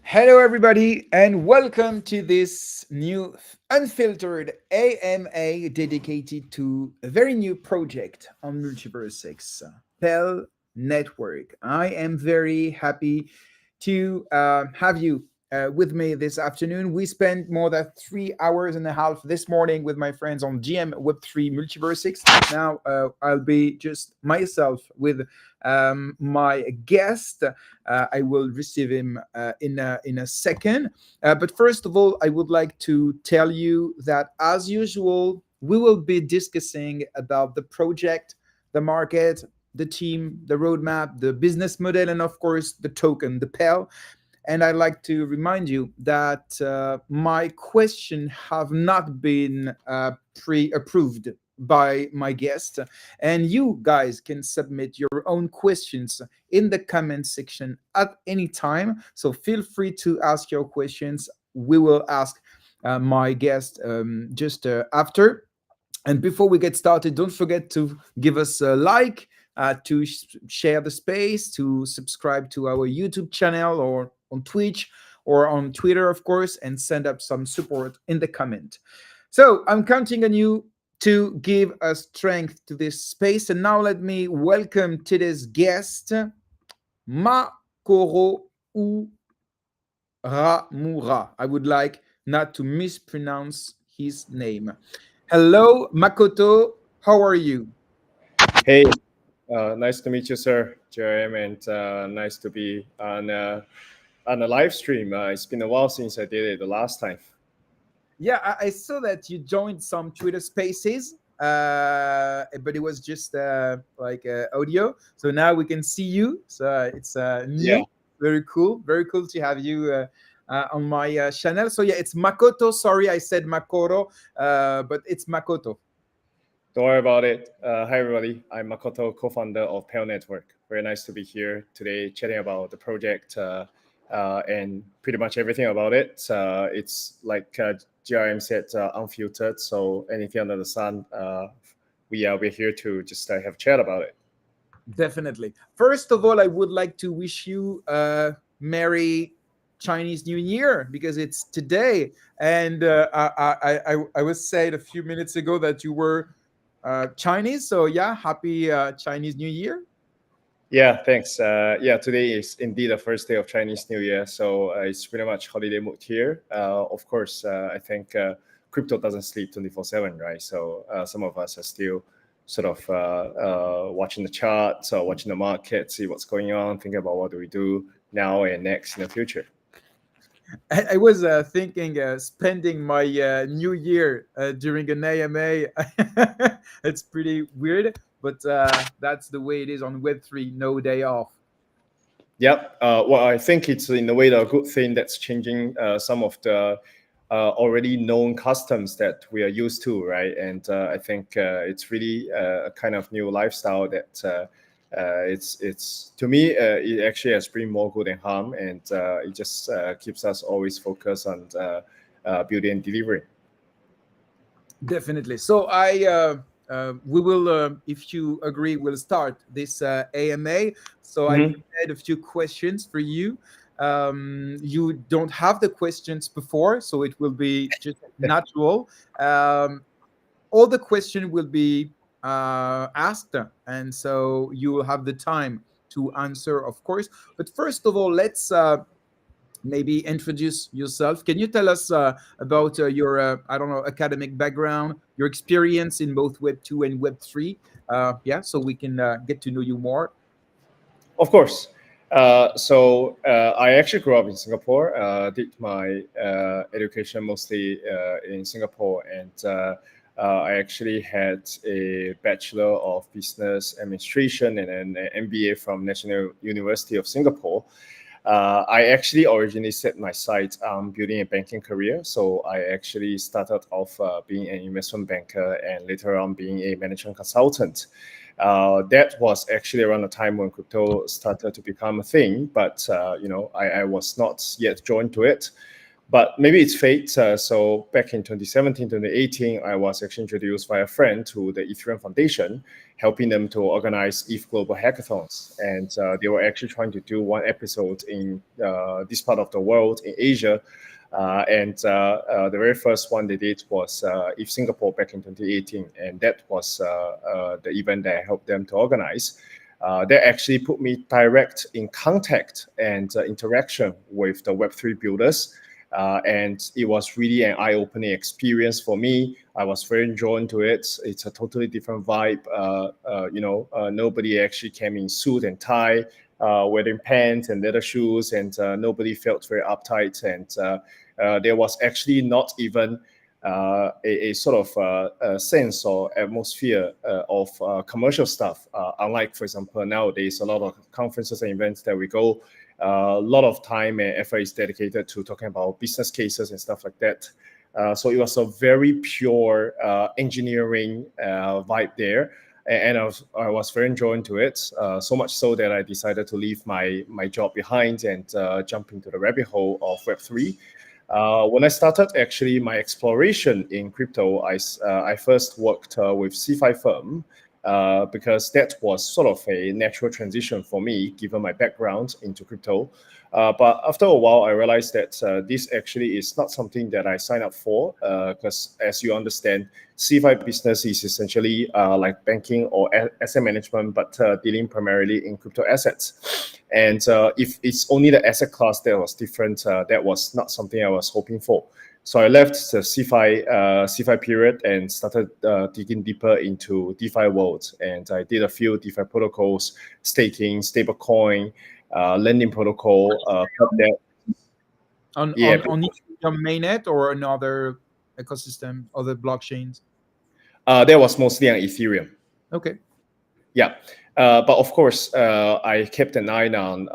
Hello, everybody, and welcome to this new Unfiltered AMA dedicated to a very new project on MultiversX, Pell Network. I am very happy to have you with me this afternoon. We spent more than 3 hours and a half this morning with my friends on GM Web3 MultiversX. Now I'll be just myself with my guest. I will receive him in a second. But first of all, I would like to tell you that, as usual, we will be discussing about the project, the market, the team, the roadmap, the business model, and of course, the token, the Pell. And I'd like to remind you that my question have not been pre-approved by my guest, and you guys can submit your own questions in the comment section at any time. So feel free to ask your questions. We will ask my guest just after. And before we get started, don't forget to give us a like, to share the space, to subscribe to our YouTube channel or on Twitch or on Twitter, of course, and send up some support in the comment. So I'm counting on you to give a strength to this space. And now let me welcome today's guest, Makoto Uramura. I would like not to mispronounce his name. Hello, Makoto. How are you? Hey, nice to meet you, sir, JM, and nice to be on a live stream. It's been a while since I did it the last time. Yeah, I saw that you joined some Twitter Spaces, but it was just like audio. So now we can see you. So it's Yeah, new, very cool to have you on my channel. So yeah, it's Makoto. Sorry, I said Makoto, but it's Makoto. don't worry about it. Hi, everybody. I'm Makoto, co-founder of Pell Network. Very nice to be here today chatting about the project and pretty much everything about it. It's like GRM said, unfiltered. So anything under the sun, we're here to just have a chat about it. Definitely. First of all, I would like to wish you a Merry Chinese New Year because it's today. And I was said a few minutes ago that you were Chinese. So yeah, happy Chinese New Year. Yeah, thanks. Yeah, today is indeed the first day of Chinese New Year, so it's pretty much holiday mood here. Of course, I think crypto doesn't sleep 24/7, right? So some of us are still sort of watching the charts or watching the market, see what's going on, thinking about what do we do now and next in the future. I was thinking spending my New Year during an AMA. It's pretty weird, but that's the way it is on Web3. No day off. Yep. Well, I think it's in a way a good thing that's changing some of the already known customs that we are used to, right? And I think it's really a kind of new lifestyle that it's to me it actually has bring more good than harm, and it just keeps us always focused on building and delivering. Definitely. So we will, if you agree, we'll start this AMA. So I Mhm. prepared a few questions for you. You don't have the questions before, so it will be just natural. All the question will be asked, and so you will have the time to answer, of course. But first of all, let's maybe introduce yourself. Can you tell us about your, I don't know, academic background, your experience in both Web 2 and Web 3? Yeah, so we can get to know you more. Of course. I actually grew up in Singapore, did my education mostly in Singapore, and I actually had a Bachelor of Business Administration and an MBA from National University of Singapore. I actually originally set my sights on building a banking career. So I actually started off being an investment banker and later on being a management consultant. That was actually around the time when crypto started to become a thing, but I was not yet joined to it. But maybe it's fate. So back in 2017, 2018, I was actually introduced by a friend to the Ethereum Foundation, helping them to organize ETH Global Hackathons. And they were actually trying to do one episode in this part of the world, in Asia. The very first one they did was ETH Singapore back in 2018. And that was the event that I helped them to organize. That actually put me direct in contact and interaction with the Web3 builders. And it was really an eye-opening experience for me. I was very drawn to it. It's a totally different vibe. Nobody actually came in suit and tie, wearing pants and leather shoes, and nobody felt very uptight. And there was actually not even a sort of a sense or atmosphere of commercial stuff. Unlike, for example, nowadays, a lot of conferences and events that we go, a lot of time and effort is dedicated to talking about business cases and stuff like that. So it was a very pure engineering vibe there. And I was very drawn to it, so much so that I decided to leave my job behind and jump into the rabbit hole of Web3. When I started actually my exploration in crypto, I first worked with CeFi firm because that was sort of a natural transition for me, given my background into crypto. But after a while, I realized that this actually is not something that I signed up for because, as you understand, CeFi business is essentially like banking or asset management, but dealing primarily in crypto assets. And if it's only the asset class that was different, that was not something I was hoping for. So I left the CeFi period and started digging deeper into DeFi world. And I did a few DeFi protocols, staking, stablecoin, lending protocol. That, On yeah, Ethereum mainnet or another ecosystem, other blockchains? that was mostly on Ethereum. Okay. Yeah. But of course, I kept an eye on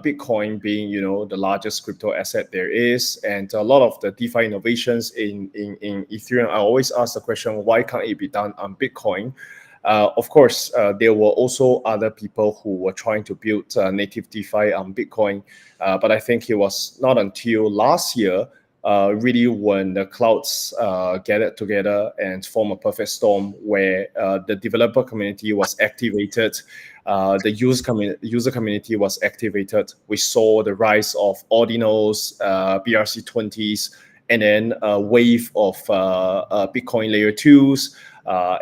Bitcoin being, the largest crypto asset there is, and a lot of the DeFi innovations in Ethereum. I always ask the question, why can't it be done on Bitcoin? Of course, there were also other people who were trying to build native DeFi on Bitcoin, but I think it was not until last year really when the clouds gathered together and form a perfect storm where the developer community was activated, the user community was activated. We saw the rise of ordinals, BRC20s, and then a wave of Bitcoin layer 2s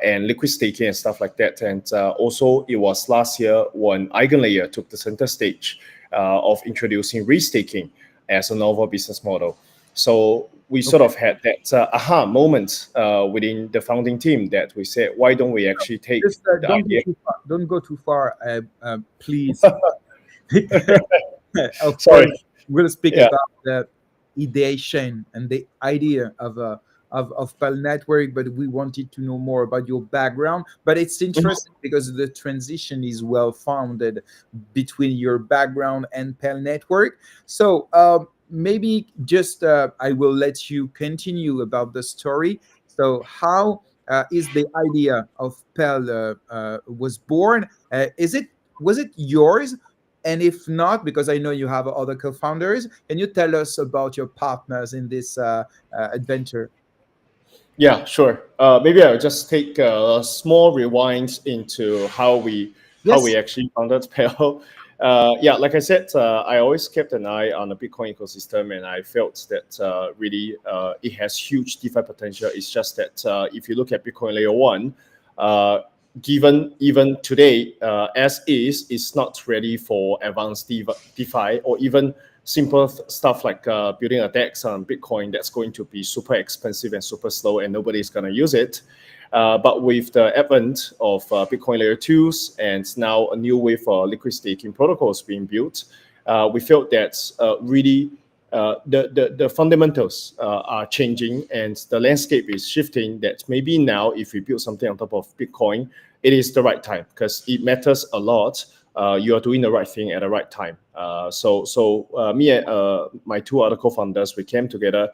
and liquid staking and stuff like that. And also it was last year when EigenLayer took the center stage of introducing restaking as a novel business model. So we sort of had that aha moment within the founding team that we said, why don't we actually take Just the idea? don't go too far, please. Of Sorry. course, we'll speak Yeah. about the ideation and the idea of Pell Network, but we wanted to know more about your background. But it's interesting because the transition is well founded between your background and Pell Network. So maybe just I will let you continue about the story. So how is the idea of Pell was born? Was it yours? And if not, because I know you have other co-founders, can you tell us about your partners in this adventure? Yeah, sure. Maybe I'll just take a small rewind into how we Yes. actually founded Pell. Yeah, like I said, I always kept an eye on the Bitcoin ecosystem, and I felt that really it has huge DeFi potential. It's just that if you look at Bitcoin Layer 1, uh, given even today as is, it's not ready for advanced DeFi or even simple stuff like building a DEX on Bitcoin that's going to be super expensive and super slow and nobody's going to use it. But with the advent of Bitcoin Layer 2s and now a new wave for liquid staking protocols being built, we felt that really the fundamentals are changing and the landscape is shifting, that maybe now if we build something on top of Bitcoin, it is the right time because it matters a lot. You are doing the right thing at the right time. So me and my two other co-founders, we came together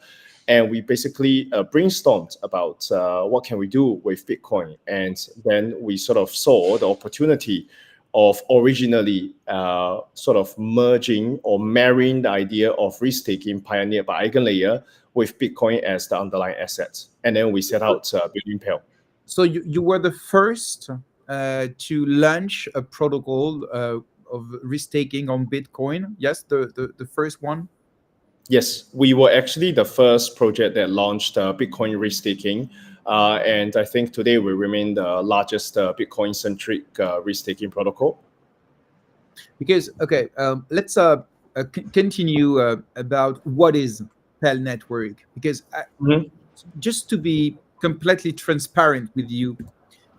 and we basically brainstormed about what can we do with Bitcoin. And then we sort of saw the opportunity of originally sort of merging or marrying the idea of risk-taking pioneered by EigenLayer with Bitcoin as the underlying assets. And then we set out building Pell. So you were the first to launch a protocol of risk taking on Bitcoin. Yes, the first one. Yes, we were actually the first project that launched Bitcoin risk-taking. And I think today we remain the largest Bitcoin-centric risk-taking protocol. Because okay, let's continue about what is Pell Network. Because Mhm. just to be completely transparent with you,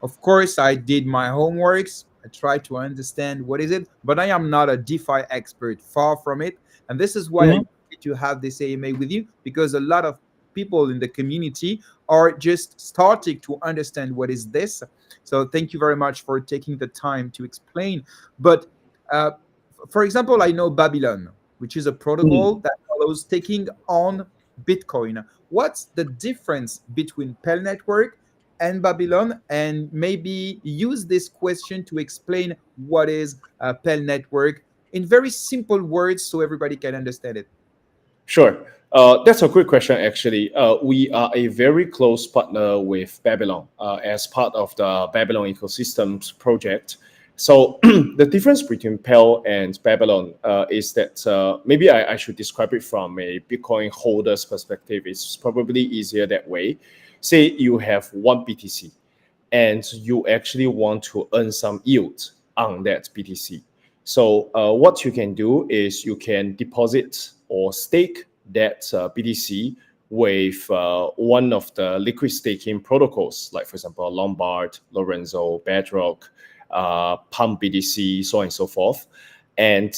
of course, I did my homeworks. I tried to understand what is it, but I am not a DeFi expert, far from it. And this is why I Mhm. wanted to have this AMA with you, because a lot of people in the community are just starting to understand what is this. So thank you very much for taking the time to explain. But uh, for example, I know Babylon, which is a Mhm. protocol that allows taking on Bitcoin. What's the difference between Pell Network and Babylon, and maybe use this question to explain what is Pell Network in very simple words so everybody can understand it. Sure. That's a great question, actually. We are a very close partner with Babylon as part of the Babylon ecosystems project. So the difference between Pell and Babylon is that maybe I should describe it from a Bitcoin holder's perspective. It's probably easier that way. Say you have one BTC and you actually want to earn some yield on that BTC. So what you can do is you can deposit or stake that BTC with one of the liquid staking protocols, like for example, Lombard, Lorenzo, Bedrock, Pump BTC, so on and so forth. And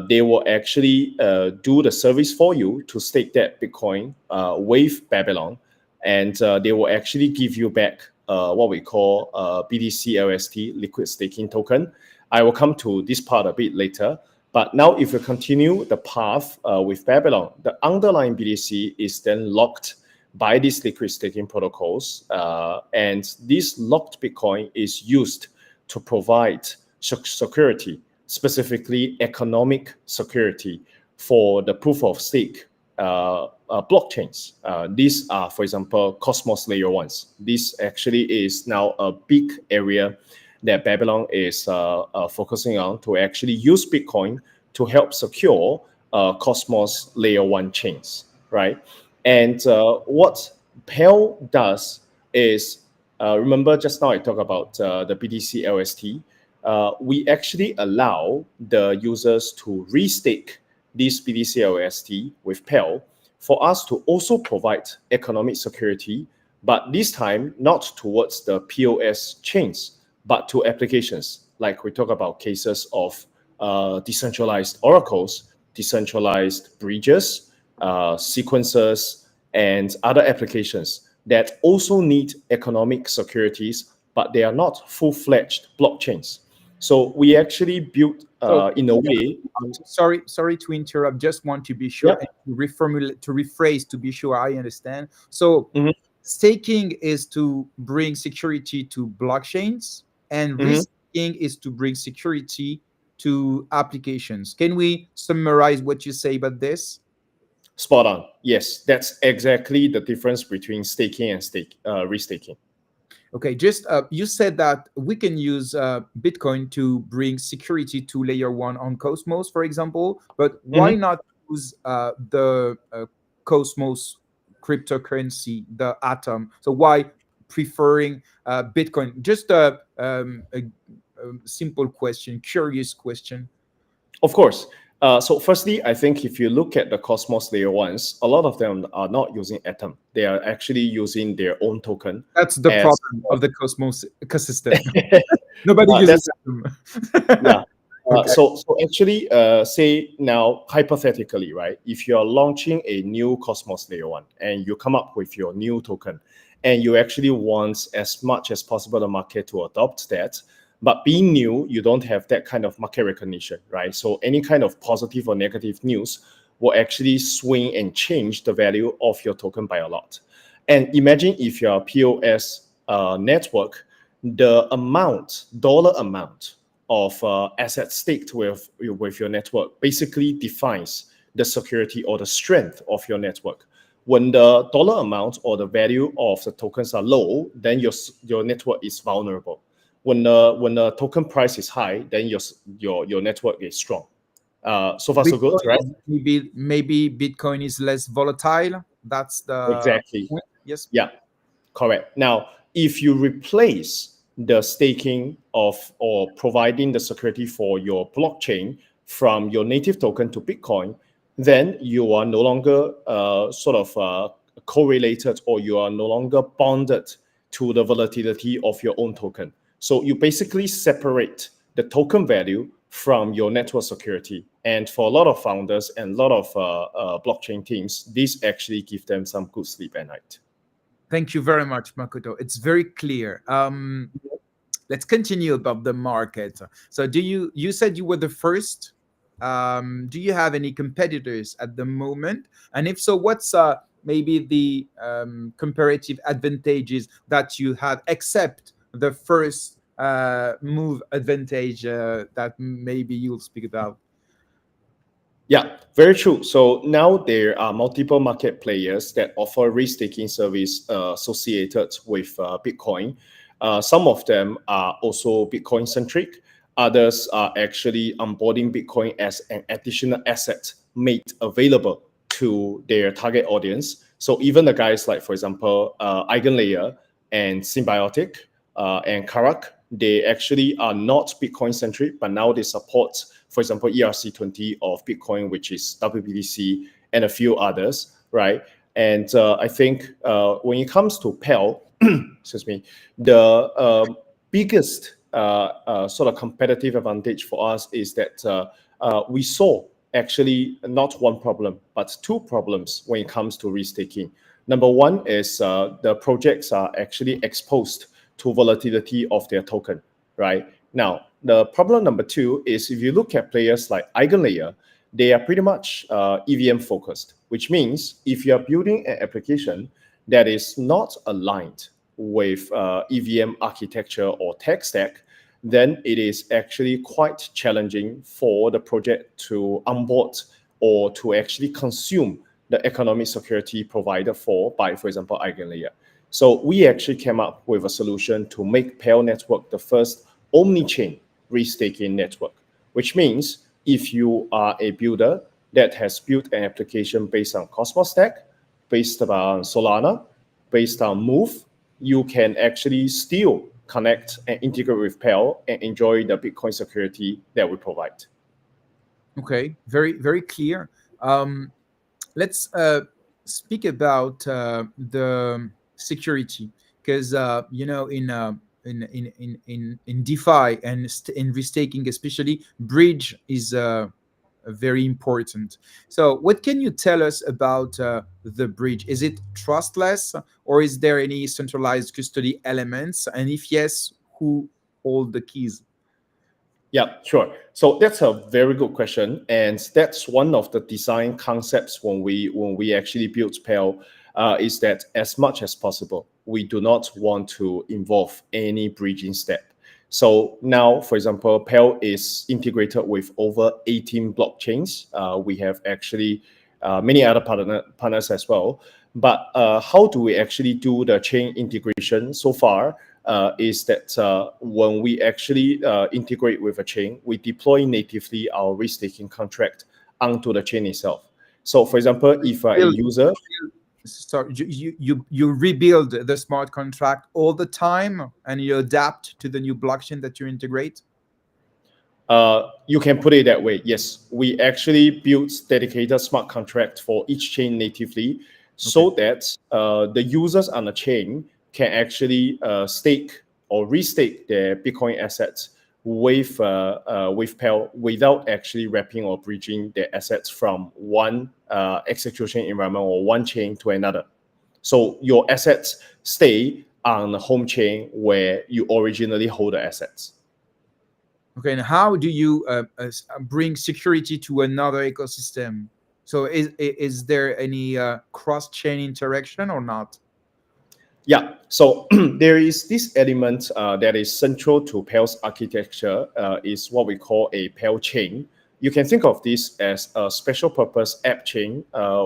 they will actually do the service for you to stake that Bitcoin with Babylon. And they will actually give you back what we call BTC LST, liquid staking token. I will come to this part a bit later. But now if you continue the path with Babylon, the underlying BTC is then locked by these liquid staking protocols. And this locked Bitcoin is used to provide security, specifically economic security for the proof of stake blockchains. These are, for example, Cosmos layer ones. This actually is now a big area that Babylon is focusing on to actually use Bitcoin to help secure Cosmos layer one chains, right? And what Pell does is, remember just now I talked about the BTC LST. We actually allow the users to restake this BTC LST with Pell for us to also provide economic security, but this time not towards the POS chains, but to applications. Like we talk about cases of decentralized oracles, decentralized bridges, sequencers, and other applications that also need economic securities, but they are not full-fledged blockchains. So we actually built So in a way. sorry to interrupt. Just want to be sure Yeah. and to reformulate, to rephrase, to be sure I understand. So Mhm. staking is to bring security to blockchains, and Mhm. risking is to bring security to applications. Can we summarize what you say about this? Spot on. Yes, that's exactly the difference between staking and restaking. Okay, just you said that we can use Bitcoin to bring security to layer one on Cosmos, for example, but why Mhm. not use the Cosmos cryptocurrency, the Atom? So why preferring Bitcoin? Just a simple question, curious question. Of course. So firstly, I think if you look at the Cosmos layer ones, a lot of them are not using Atom. They are actually using their own token That's the as problem of the Cosmos ecosystem. Nobody uses that's Atom. yeah. Okay. So actually, say now hypothetically, right? If you are launching a new Cosmos layer one and you come up with your new token, and you actually want as much as possible the market to adopt that, but being new, you don't have that kind of market recognition, right? So any kind of positive or negative news will actually swing and change the value of your token by a lot. And imagine if you're a POS network, the dollar amount of assets staked with your network basically defines the security or the strength of your network. When the dollar amount or the value of the tokens are low, then your network is vulnerable. When the token price is high, then your network is strong. So far so good, Bitcoin right? is maybe Bitcoin is less volatile. That's the Exactly. point. Yes. Yeah. Correct. Now, if you replace the staking of or providing the security for your blockchain from your native token to Bitcoin, then you are no longer correlated, or you are no longer bonded to the volatility of your own token. So you basically separate the token value from your network security. And for a lot of founders and a lot of blockchain teams, this actually gives them some good sleep at night. Thank you very much, Makoto. It's very clear. Let's continue about the market. So, you said you were the first? Do you have any competitors at the moment? And if so, what's maybe the comparative advantages that you have, except the first move advantage that maybe you'll speak about? Yeah, very true. So now there are multiple market players that offer restaking service associated with Bitcoin. Some of them are also Bitcoin centric. Others are actually onboarding Bitcoin as an additional asset made available to their target audience. So even the guys like, for example, Eigenlayer and Symbiotic and Karak, they actually are not Bitcoin centric, but now they support, for example, ERC20 of Bitcoin, which is WBTC, and a few others, right? And I think when it comes to Pell, excuse me, the biggest sort of competitive advantage for us is that we saw actually not one problem, but two problems when it comes to restaking. Number one is the projects are actually exposed to volatility of their token, right? Now, the problem number two is if you look at players like Eigenlayer, they are pretty much EVM focused, which means if you are building an application that is not aligned with EVM architecture or tech stack, then it is actually quite challenging for the project to onboard or to actually consume the economic security provided for example, Eigenlayer. So we actually came up with a solution to make Pell Network the first Omnichain restaking network, which means if you are a builder that has built an application based on Cosmos Stack, based on Solana, based on Move, you can actually still connect and integrate with Pell and enjoy the Bitcoin security that we provide. Okay, very very clear. Let's speak about the security, because in DeFi and in restaking especially, bridge is very important. So, what can you tell us about the bridge? Is it trustless, or is there any centralized custody elements? And if yes, who hold the keys? Yeah, sure. So that's a very good question, and that's one of the design concepts when we actually built Pell, is that as much as possible, we do not want to involve any bridging step. So now, for example, Pell is integrated with over 18 blockchains. We have actually many other partners as well. But how do we actually do the chain integration so far? Is that when we actually integrate with a chain, we deploy natively our restaking contract onto the chain itself. So, for example, if a Build user, So you rebuild the smart contract all the time, and you adapt to the new blockchain that you integrate. you can put it that way. Yes, we actually built dedicated smart contract for each chain natively, Okay. so that the users on the chain can actually stake or restake their Bitcoin assets with Pell without actually wrapping or bridging their assets from one execution environment or one chain to another. So your assets stay on the home chain where you originally hold the assets. Okay, and how do you bring security to another ecosystem? So is there any cross chain interaction or not? Yeah, so there is this element that is central to Pell's architecture, is what we call a Pell chain. You can think of this as a special purpose app chain,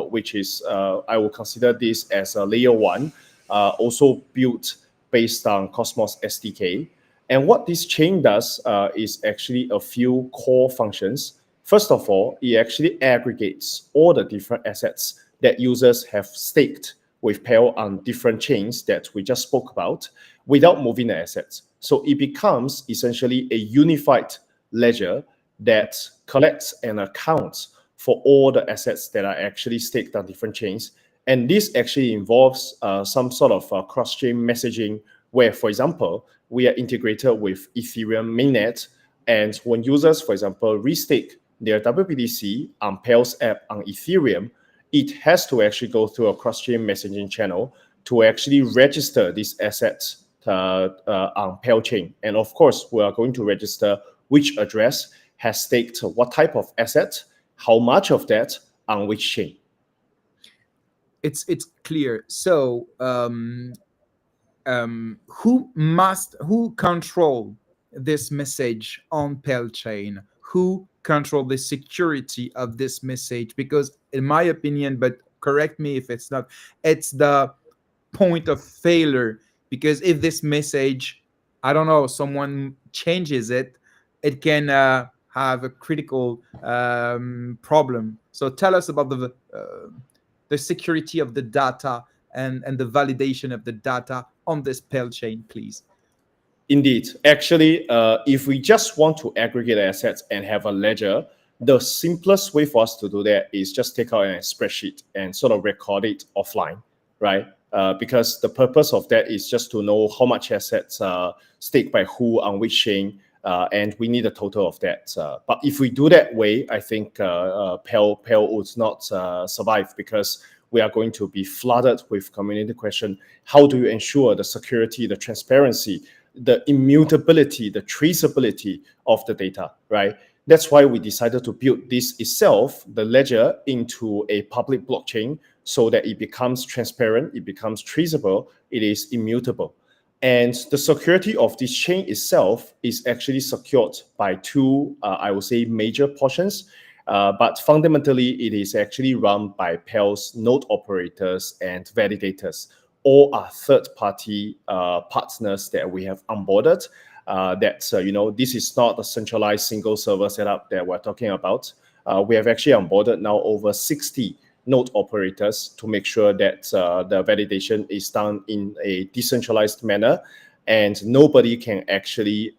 which is, I will consider this as a layer one, also built based on Cosmos SDK. And what this chain does is actually a few core functions. First of all, it actually aggregates all the different assets that users have staked with Pell on different chains that we just spoke about without moving the assets. So it becomes essentially a unified ledger that collects and accounts for all the assets that are actually staked on different chains. And this actually involves some sort of cross-chain messaging where, for example, we are integrated with Ethereum mainnet. And when users, for example, restake their WBTC on Pell's app on Ethereum, it has to actually go through a cross-chain messaging channel to actually register these assets on Pell chain. And of course, we are going to register which address has staked what type of asset, how much of that on which chain. It's clear. So who control this message on Pell chain? Who control the security of this message? Because in my opinion, but correct me if it's not, it's the point of failure. Because if this message, I don't know, someone changes it, it can have a critical problem. So tell us about the security of the data and the validation of the data on this Pell chain, please. Indeed. Actually, if we just want to aggregate assets and have a ledger, the simplest way for us to do that is just take out a spreadsheet and sort of record it offline, right? Because the purpose of that is just to know how much assets are staked by who on which chain, and we need a total of that. But if we do that way, I think Pell would not survive because we are going to be flooded with community question. How do you ensure the security, the transparency, the immutability, the traceability of the data, right? That's why we decided to build this itself, the ledger, into a public blockchain so that it becomes transparent, it becomes traceable, it is immutable. And the security of this chain itself is actually secured by two, I would say, major portions. But fundamentally, it is actually run by Pell's node operators and validators. All are third-party partners that we have onboarded. This is not a centralized single server setup that we're talking about. We have actually onboarded now over 60 node operators to make sure that the validation is done in a decentralized manner, and nobody can actually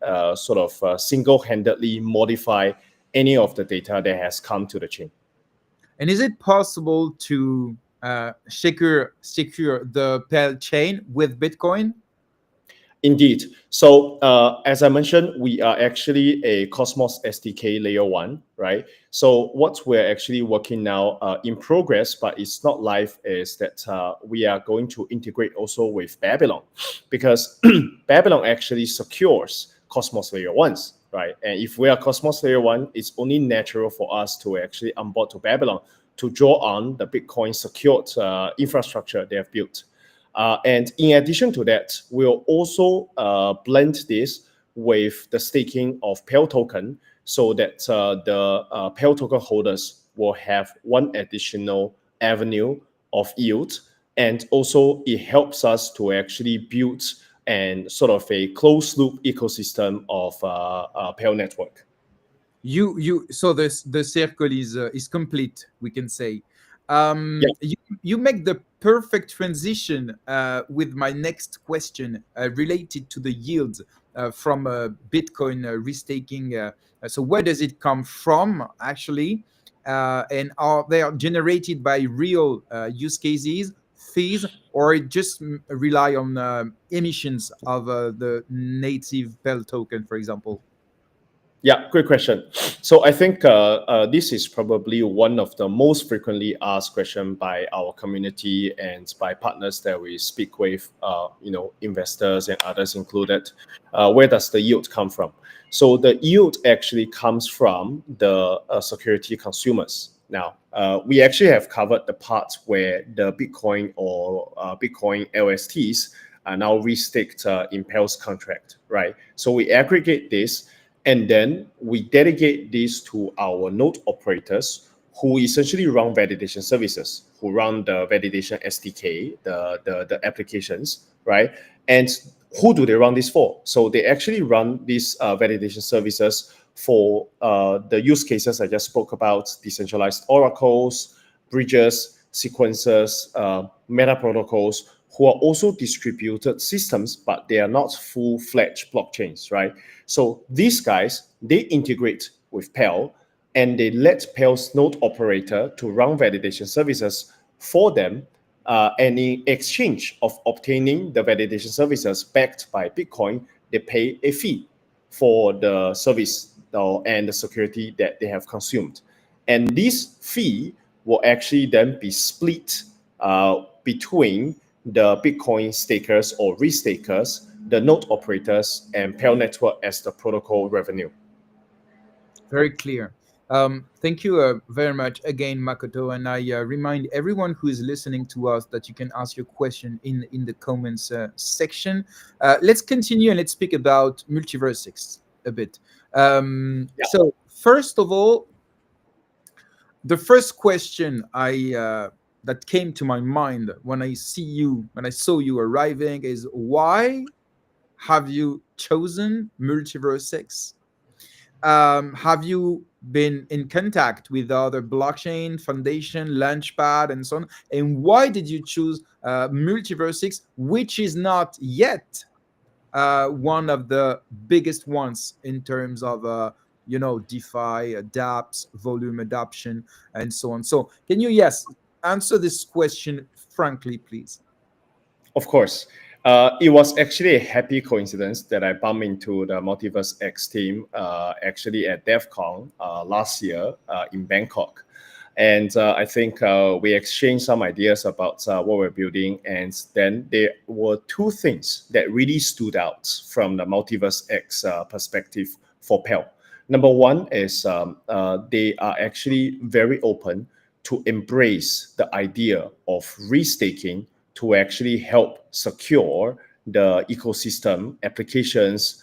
single-handedly modify any of the data that has come to the chain. And is it possible to secure the Pell chain with Bitcoin? Indeed. So as I mentioned, we are actually a Cosmos SDK layer one, right? So what we're actually working now in progress, but it's not live, is that we are going to integrate also with Babylon, because Babylon actually secures Cosmos layer ones, right? And if we are Cosmos layer one, it's only natural for us to actually onboard to Babylon to draw on the Bitcoin secured infrastructure they have built. And in addition to that, we'll also blend this with the staking of Pell token so that the Pell token holders will have one additional avenue of yield. And also it helps us to actually build and sort of a closed loop ecosystem of Pell Network. So this the circle is complete, we can say. Yeah. You make the perfect transition with my next question related to the yield from Bitcoin restaking. So where does it come from actually? And are they generated by real use cases, fees, or it just rely on emissions of the native Pell token, for example? Yeah, great question. So I think this is probably one of the most frequently asked questions by our community and by partners that we speak with, investors and others included. Where does the yield come from? So the yield actually comes from the security consumers. Now, we actually have covered the part where the Bitcoin or Bitcoin LSTs are now restaked in Pell's contract, right? So we aggregate this, and then we delegate this to our node operators, who essentially run validation services, who run the validation SDK, the applications, right? And who do they run this for? So they actually run these validation services for the use cases I just spoke about: decentralized oracles, bridges, sequencers, meta protocols, who are also distributed systems, but they are not full-fledged blockchains, right? So these guys, they integrate with Pell, and they let Pell's node operator to run validation services for them. And in exchange of obtaining the validation services backed by Bitcoin, they pay a fee for the service and the security that they have consumed. And this fee will actually then be split between the Bitcoin stakers or restakers, the node operators, and Pell Network as the protocol revenue. Very clear. Thank you very much again, Makoto. And I remind everyone who is listening to us that you can ask your question in the comments section. Let's continue and let's speak about MultiversX a bit. So first of all, the first question that came to my mind when I saw you arriving is, why have you chosen MultiversX? Have you been in contact with other blockchain foundation, Launchpad, and so on? And why did you choose MultiversX, which is not yet one of the biggest ones in terms of DeFi, dApps, volume adoption, and so on? So can you, yes, answer this question frankly, please? Of course. It was actually a happy coincidence that I bumped into the MultiversX team actually at DevCon last year in Bangkok. And I think we exchanged some ideas about what we're building. And then there were two things that really stood out from the MultiversX perspective for Pell. Number one is they are actually very open to embrace the idea of restaking to actually help secure the ecosystem applications,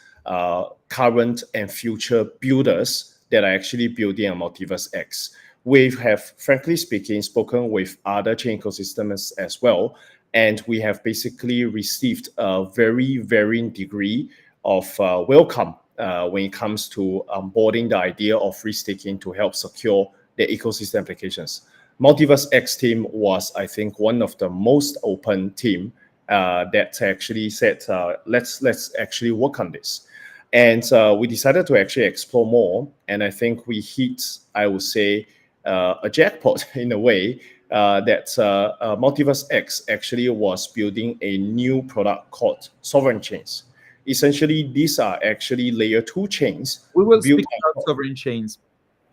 current and future builders that are actually building on MultiversX. We have, frankly speaking, spoken with other chain ecosystems as well, and we have basically received a very varying degree of welcome when it comes to onboarding the idea of restaking to help secure the ecosystem applications. MultiversX team was, I think, one of the most open team that actually said, let's actually work on this. And we decided to actually explore more. And I think we hit, I would say, a jackpot in a way that MultiversX actually was building a new product called sovereign chains. Essentially, these are actually layer 2 chains. We will speak about sovereign chains.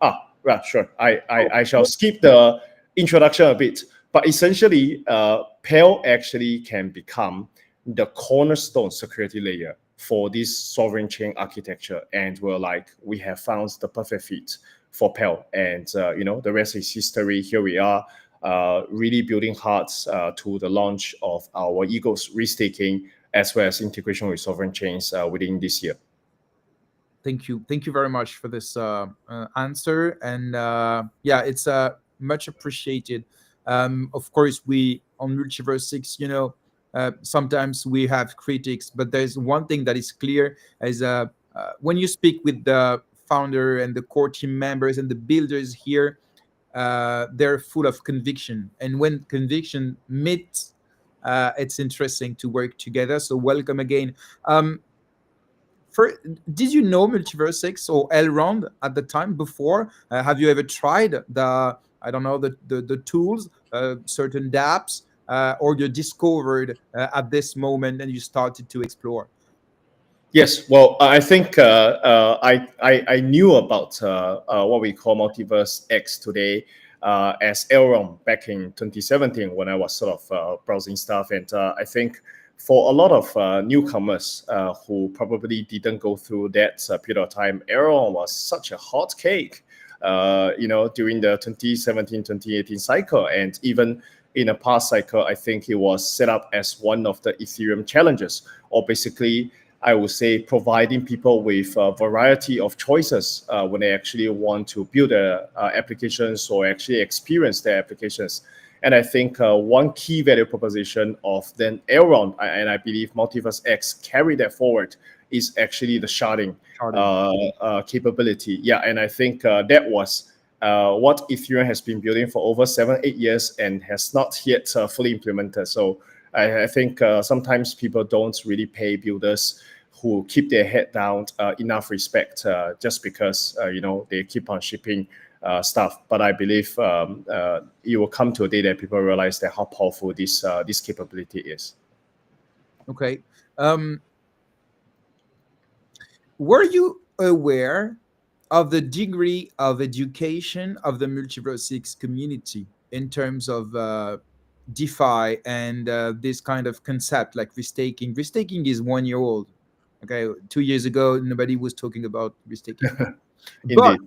Right, sure. I shall skip the introduction a bit, but essentially, Pell actually can become the cornerstone security layer for this sovereign chain architecture, and we have found the perfect fit for Pell, and the rest is history. Here we are, really building hard to the launch of our EGLD Restaking as well as integration with sovereign chains within this year. Thank you very much for this answer, and it's much appreciated. Of course, we on MultiversX, sometimes we have critics, but there's one thing that is clear: is when you speak with the founder and the core team members and the builders here, they're full of conviction, and when conviction meets, it's interesting to work together. So welcome again. Did you know MultiversX or Elrond at the time before? Have you ever tried the tools, certain dApps, or you discovered at this moment and you started to explore? Yes, well, I think I knew about what we call MultiversX today as Elrond back in 2017 when I was sort of browsing stuff, and I think for a lot of newcomers who probably didn't go through that period of time, Elrond was such a hot cake, during the 2017-2018 cycle, and even in a past cycle, I think it was set up as one of the Ethereum challenges, or basically, I would say providing people with a variety of choices when they actually want to build their applications or actually experience their applications. And I think one key value proposition of then Elrond, and I believe MultiversX carried that forward, is actually the sharding Sharding. capability. Yeah, and I think that was what Ethereum has been building for over 7, 8 years and has not yet fully implemented. So I think sometimes people don't really pay builders who keep their head down enough respect just because they keep on shipping stuff. But I believe it will come to a day that people realize that how powerful this capability is. Okay. Um, were you aware of the degree of education of the MultiversX community in terms of DeFi and this kind of concept like restaking? Restaking is 1 year old. Okay, 2 years ago nobody was talking about restaking, but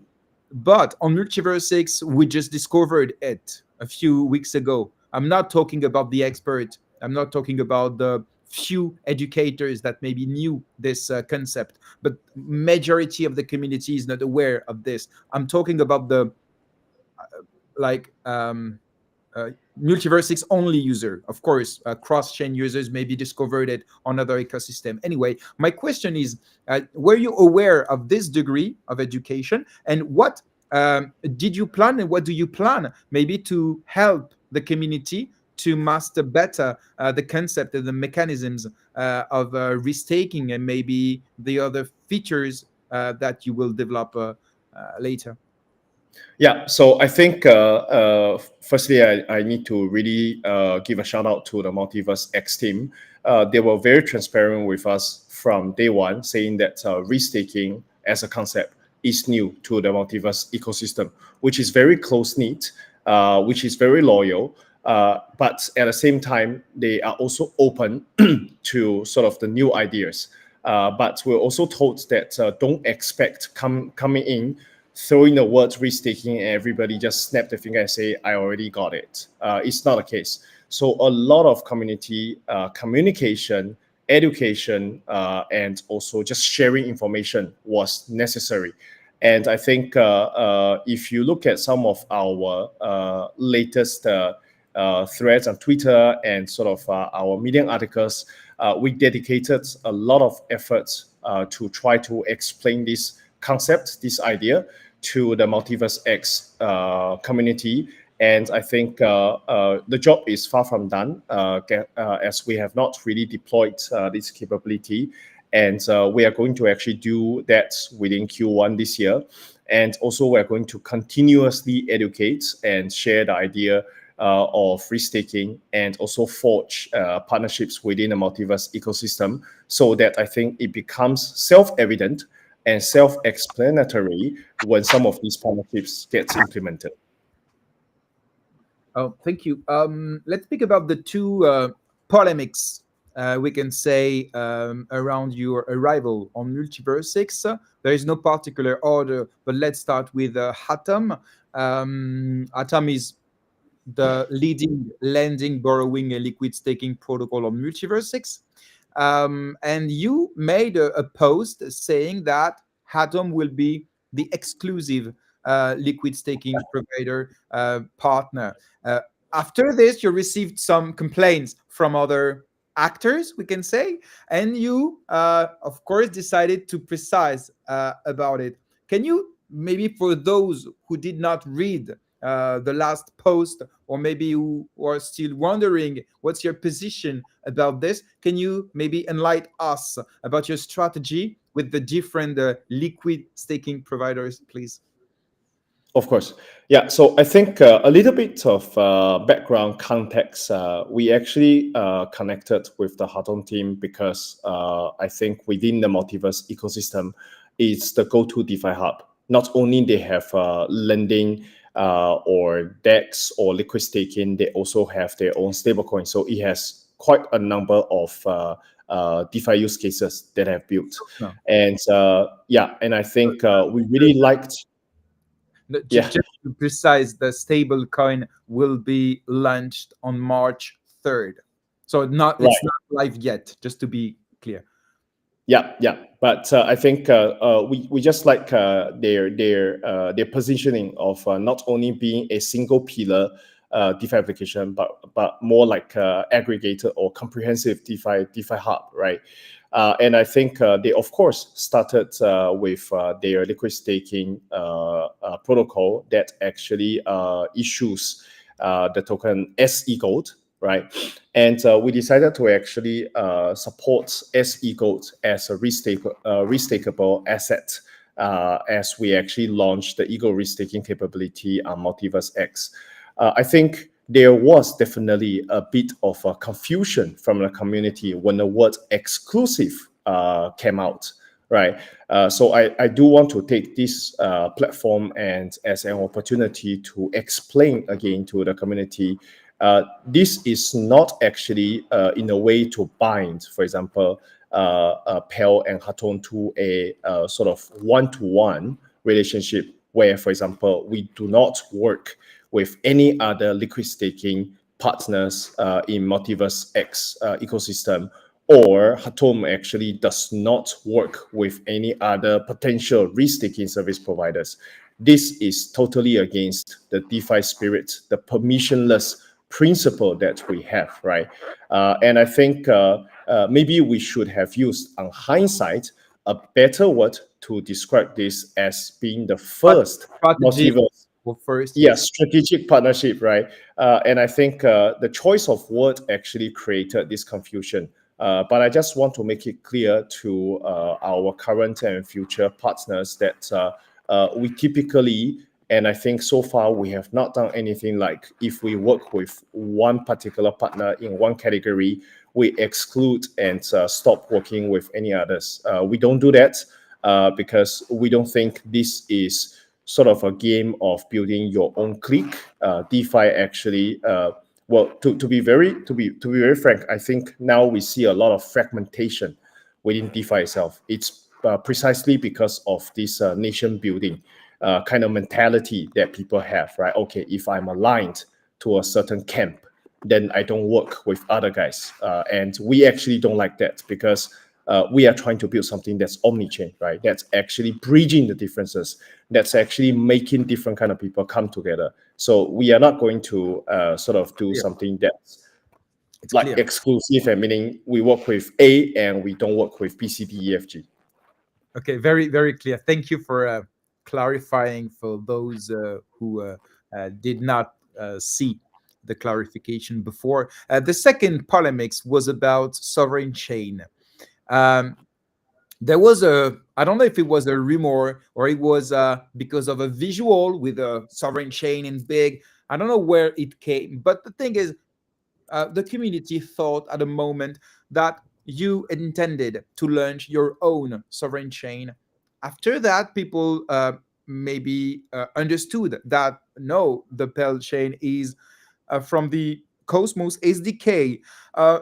Indeed. on MultiversX we just discovered it a few weeks ago. I'm not talking about the expert. I'm not talking about the few educators that maybe knew this concept, but majority of the community is not aware of this. I'm talking about the like uh, Multiversix only user. Of course, cross-chain users maybe discovered it on other ecosystem. Anyway, my question is, were you aware of this degree of education, and what did you plan, and what do you plan maybe to help the community to master better the concept and the mechanisms of restaking and maybe the other features that you will develop later? Yeah, so I think firstly, I need to really give a shout out to the Multiverse X team. They were very transparent with us from day one, saying that restaking as a concept is new to the Multiverse ecosystem, which is very close knit, which is very loyal. But at the same time, they are also open to sort of the new ideas. But we're also told that don't expect coming in throwing the words restaking and everybody just snap the finger and say, I already got it. It's not the case. So a lot of community communication, education, and also just sharing information was necessary. And I think if you look at some of our latest threads on Twitter and sort of our Medium articles, we dedicated a lot of efforts to try to explain this concept, this idea, to the Multiverse X community. And I think the job is far from done as we have not really deployed this capability. And we are going to actually do that within Q1 this year. And also, we're going to continuously educate and share the idea of restaking and also forge partnerships within the multiverse ecosystem so that I think it becomes self-evident and self-explanatory when some of these partnerships gets implemented. Oh, thank you. Let's speak about the two polemics we can say around your arrival on MultiverseX. There is no particular order, but let's start with Atom. Atom is the leading lending, borrowing, and liquid staking protocol on MultiverseX. And you made a post saying that Atom will be the exclusive liquid staking provider partner. Uh, After this, you received some complaints from other actors, we can say, and you, of course, decided to precise about it. Can you maybe, for those who did not read the last post, or maybe who are still wondering what's your position about this, can you maybe enlighten us about your strategy with the different liquid staking providers, please? Of course. Yeah. So I think a little bit of background context. We actually connected with the Haton team because I think within the multiverse ecosystem, it's the go-to DeFi hub. Not only they have lending or DEX or liquid staking, they also have their own stablecoin. So it has quite a number of DeFi use cases that have built. No. And yeah, and I think we really liked. Yeah, Just to precise, the stable coin will be launched on March 3rd. So it's right. not live yet, just to be clear. Yeah, yeah. But I think we just like their positioning of not only being a single pillar DeFi application, but more like aggregated or comprehensive DeFi hub, right? And I think they of course started with their liquid staking protocol that actually issues the token SE Gold, right? And we decided to actually support SE Gold as a restakeable asset as we actually launched the Eagle restaking capability on MultiversX. I think there was definitely a bit of a confusion from the community when the word exclusive came out, right? So I do want to take this platform and as an opportunity to explain again to the community this is not actually in a way to bind, for example, Pell and Haton to a sort of one-to-one relationship where, for example, we do not work with any other liquid staking partners in Multiverse X ecosystem, or Hatom actually does not work with any other potential restaking service providers. This is totally against the DeFi spirit, the permissionless principle that we have, right? And I think maybe we should have used, on hindsight, a better word to describe this as being the But first strategy multiverse, first, yeah, yes. strategic partnership, right? And I think the choice of word actually created this confusion. But I just want to make it clear to our current and future partners that we typically, and I think so far we have not done anything like if we work with one particular partner in one category, we exclude and stop working with any others. We don't do that because we don't think this is sort of a game of building your own clique. DeFi actually, well, to be very frank, I think now we see a lot of fragmentation within DeFi itself. It's precisely because of this nation building kind of mentality that people have, right? Okay, if I'm aligned to a certain camp, then I don't work with other guys. And we actually don't like that because we are trying to build something that's omni-chain, right? That's actually bridging the differences. That's actually making different kind of people come together. So we are not going to sort of do Clear. something that's It's like clear. exclusive, and meaning we work with A and we don't work with B, C, D, E, F, G. Okay, very, very clear. Thank you for clarifying for those who did not see the clarification before. The second polemics was about sovereign chain. Um, there was I don't know if it was a rumor or it was because of a visual with a sovereign chain in big. I don't know where it came, but the thing is, the community thought at the moment that you intended to launch your own sovereign chain. After that, people maybe understood that no, the Pell chain is from the Cosmos SDK.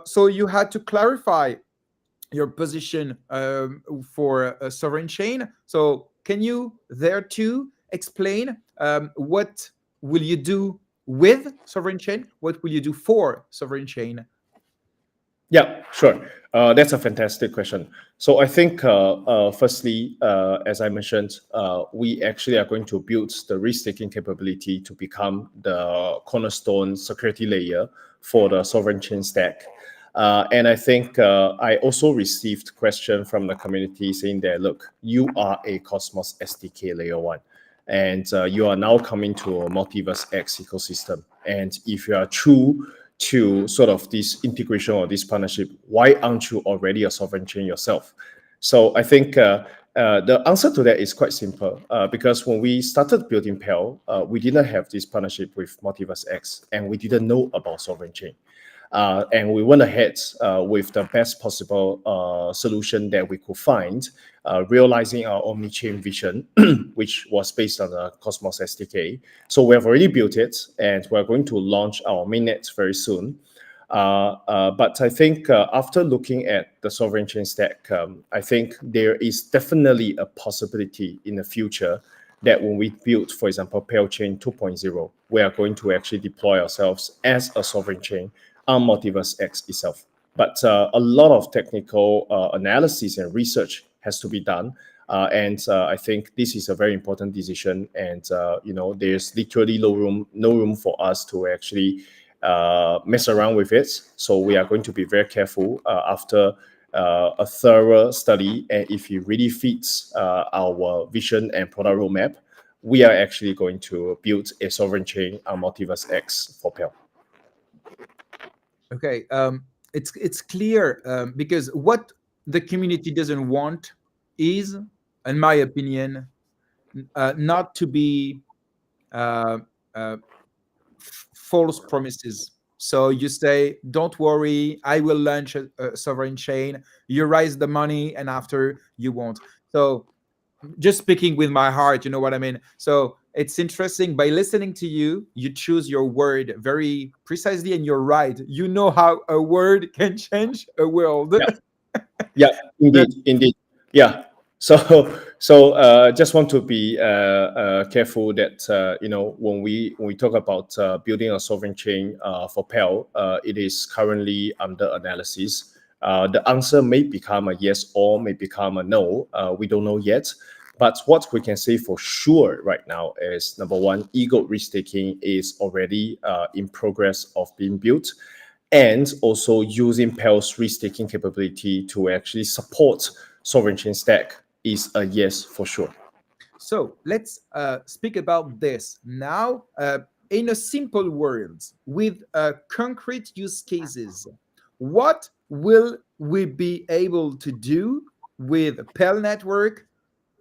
So you had to clarify your position for a sovereign chain. So can you there too explain what will you do with sovereign chain? What will you do for sovereign chain? Yeah, sure. That's a fantastic question. So I think, firstly, as I mentioned, we actually are going to build the restaking capability to become the cornerstone security layer for the sovereign chain stack. And I think I also received question from the community saying that, look, you are a Cosmos SDK layer one, and you are now coming to a Multiverse X ecosystem. And if you are true to sort of this integration or this partnership, why aren't you already a sovereign chain yourself? So I think the answer to that is quite simple because when we started building Pell, we didn't have this partnership with Multiverse X and we didn't know about sovereign chain. And we went ahead with the best possible solution that we could find, realizing our omni-chain vision, which was based on the Cosmos SDK. So we have already built it, and we're going to launch our mainnet very soon. But I think after looking at the sovereign chain stack, I think there is definitely a possibility in the future that when we build, for example, Pell Chain 2.0, we are going to actually deploy ourselves as a sovereign chain on MultiversX itself. But a lot of technical analysis and research has to be done. And I think this is a very important decision. And there's literally no room for us to actually mess around with it. So we are going to be very careful after a thorough study. And if it really fits our vision and product roadmap, we are actually going to build a sovereign chain on MultiversX for Pell. Okay, it's clear, because what the community doesn't want is, in my opinion, not to be uh, uh, false promises. So you say, "Don't worry, I will launch a sovereign chain." You raise the money, and after you won't. So just speaking with my heart, you know what I mean? So it's interesting. By listening to you, you choose your word very precisely, and you're right. You know how a word can change a world. Yeah, yeah, That- indeed. Yeah. So, just want to be careful that when we talk about building a sovereign chain for Pell, it is currently under analysis. The answer may become a yes or may become a no. We don't know yet. But what we can say for sure right now is number one, EGLD Restaking is already in progress of being built, and also using Pell's restaking capability to actually support sovereign chain stack is a yes for sure. So let's speak about this now, in a simple words, with concrete use cases. What will we be able to do with Pell Network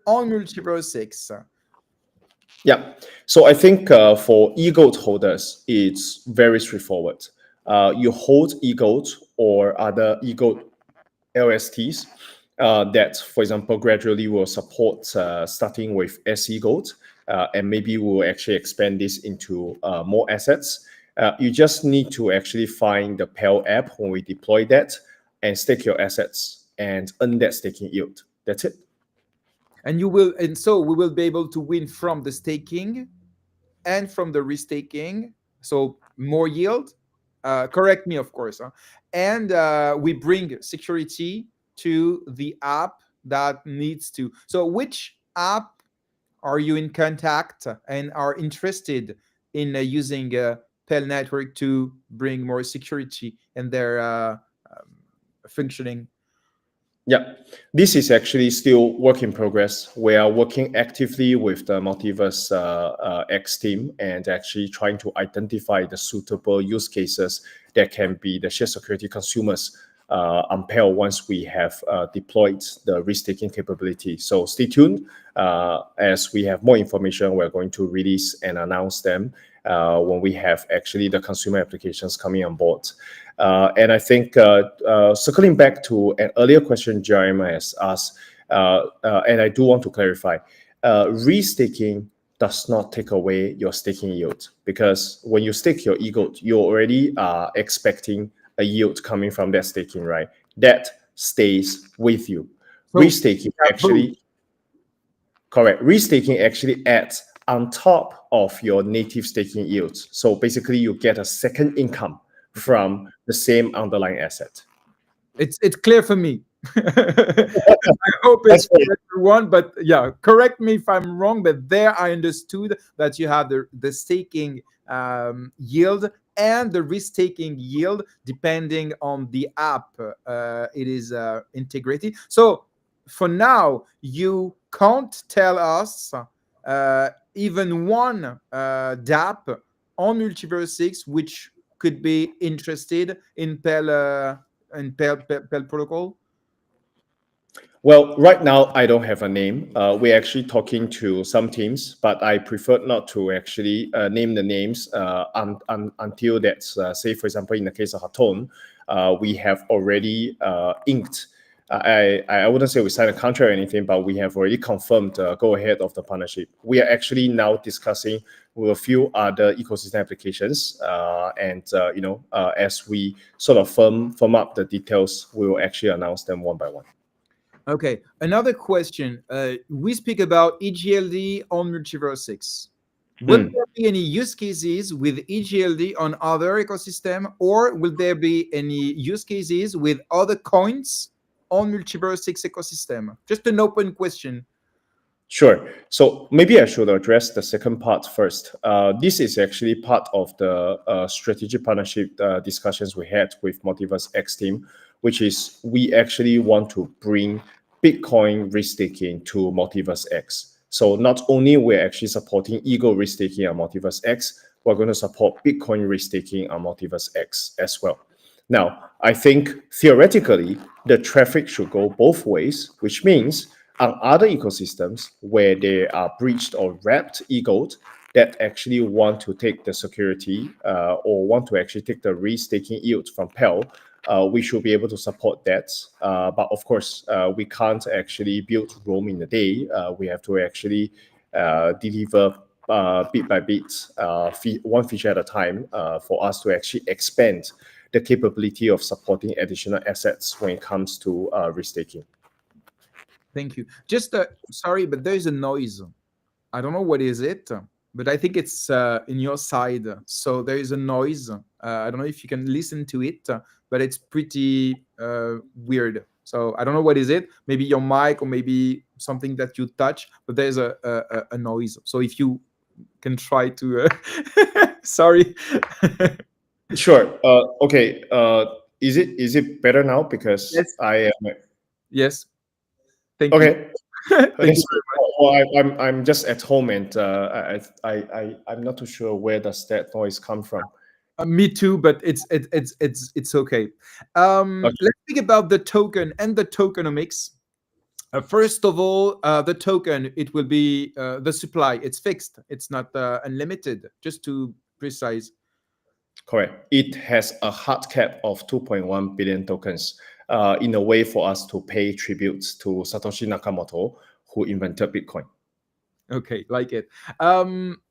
on MultiversX? Yeah. So I think for e-gold holders, it's very straightforward. You hold e-gold or other e-gold LSTs that, for example, gradually will support starting with SE Gold, and maybe we'll actually expand this into more assets. You just need to actually find the Pell app when we deploy that and stake your assets and earn that staking yield. That's it. And so we will be able to win from the staking and from the restaking, so more yield. Correct me, of course. Huh? And we bring security to the app that needs to. So, which app are you in contact and are interested in using Pell Network to bring more security in their functioning? Yeah, this is actually still work in progress. We are working actively with the Multiverse X team and actually trying to identify the suitable use cases that can be the shared security consumers on Pell once we have deployed the risk-taking capability. So stay tuned. As we have more information, we're going to release and announce them when we have actually the consumer applications coming on board. And I think circling back to an earlier question Jeremiah has asked, and I do want to clarify, restaking does not take away your staking yield, because when you stake your e-gold, you already are expecting a yield coming from that staking, right? That stays with you. So, Restaking both. actually, correct. Restaking actually adds on top of your native staking yields. So basically, you get a second income Okay. from the same underlying asset. It's clear for me. I hope it's That's for it. everyone, but yeah, correct me if I'm wrong. But there, I understood that you have the staking yield and the risk taking yield depending on the app it is integrated. So for now, you can't tell us even one DApp on MultiversX which could be interested in Pell protocol. Well, right now I don't have a name. We're actually talking to some teams, but I prefer not to actually name the names until that's, say, for example, in the case of Haton, we have already inked. I wouldn't say we signed a contract or anything, but we have already confirmed go ahead of the partnership. We are actually now discussing with a few other ecosystem applications, and as we sort of firm up the details, we will actually announce them one by one. Okay, another question. We speak about EGLD on MultiversX. Will Mm. there be any use cases with EGLD on other ecosystem, or will there be any use cases with other coins on MultiversX ecosystem? Just an open question. Sure. So maybe I should address the second part first. This is actually part of the strategic partnership discussions we had with Multiverse X team, which is we actually want to bring Bitcoin risk taking to Multiverse X. So not only we're actually supporting Ego risk taking on Multiverse X, we're going to support Bitcoin risk taking on Multiverse X as well. Now, I think theoretically, the traffic should go both ways, which means on other ecosystems where they are breached or wrapped egoed that actually want to take the security or want to actually take the risk taking yield from Pell, we should be able to support that. But of course, we can't actually build Rome in a day. We have to actually deliver bit by bit, one feature at a time, for us to actually expand the capability of supporting additional assets when it comes to risk taking. Thank you. Just sorry, but there is a noise. I don't know what is it, but I think it's in your side. So there is a noise. I don't know if you can listen to it, but it's pretty weird. So I don't know what is it. Maybe your mic or maybe something that you touch, but there's a noise. So if you can try to, sorry. Sure. Okay. Is it better now? Because Yes, I am yes. Thank you. okay. Thank you That's good. Well, I'm just at home and I'm not too sure where does that noise come from. Me too, but it's okay. Okay. Let's speak about the token and the tokenomics. First of all, the token, it will be the supply. It's fixed. It's not unlimited. Just to precise. Correct. It has a hard cap of 2.1 billion tokens. In a way for us to pay tributes to Satoshi Nakamoto, who invented Bitcoin. Okay, like it. Um,